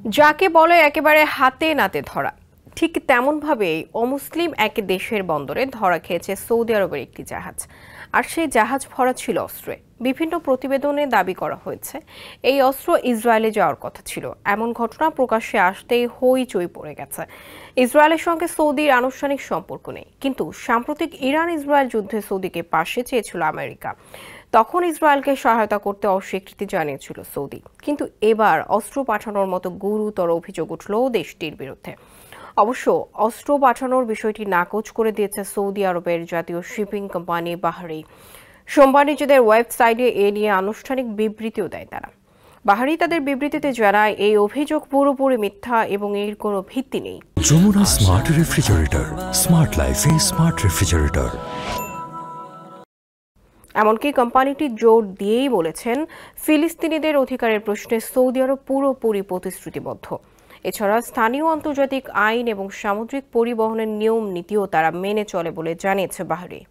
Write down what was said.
যাকে বলে একেবারে হাতে নাতে ধরা, ঠিক তেমনভাবেই অমুসলিম এক দেশের বন্দরে ধরা খেয়েছে সৌদি আরবের একটি জাহাজ। আর সেই জাহাজ ভরা ছিল অস্ত্রে। বিভিন্ন প্রতিবেদনে দাবি করা হয়েছে এই অস্ত্র ইসরায়েলে যাওয়ার কথা ছিল। এমন ঘটনা প্রকাশ্যে আসতেই হইচই পড়ে গেছে। ইসরায়েলের সঙ্গে সৌদির আনুষ্ঠানিক সম্পর্ক নেই, কিন্তু সাম্প্রতিক ইরান ইসরায়েল যুদ্ধে সৌদিকে পাশে চেয়েছিল আমেরিকা। তখন ইসরায়েলকে সহায়তা করতে অস্বীকৃতি জানিয়েছিল সৌদি, কিন্তু এবার অস্ত্র পাঠানোর মতো গুরুতর অভিযোগ উঠল দেশটির বিরুদ্ধে। অবশ্য অস্ত্র পাঠানোর বিষয়টি নাকচ করে দিয়েছে সৌদি আরবের জাতীয় শিপিং কোম্পানি বাহরি। সোমবার নিজেদের ওয়েবসাইটে এ নিয়ে আনুষ্ঠানিক বিবৃতিও দেয় তারা। বাহরি তাদের বিবৃতিতে জানায় এই অভিযোগ পুরোপুরি মিথ্যা এবং এর কোনো ভিত্তি নেই। যমুনা স্মার্ট রেফ্রিজারেটর, স্মার্ট লাইফে স্মার্ট রেফ্রিজারেটর। এমনকি কোম্পানিটি জোর দিয়েই বলেছেন, ফিলিস্তিনিদের অধিকারের প্রশ্নে সৌদি আরব পুরোপুরি প্রতিশ্রুতিবদ্ধ। এছাড়া স্থানীয় আন্তর্জাতিক আইন এবং সামুদ্রিক পরিবহনের নিয়ম নীতিও তারা মেনে চলে বলে জানিয়েছে বাহরি।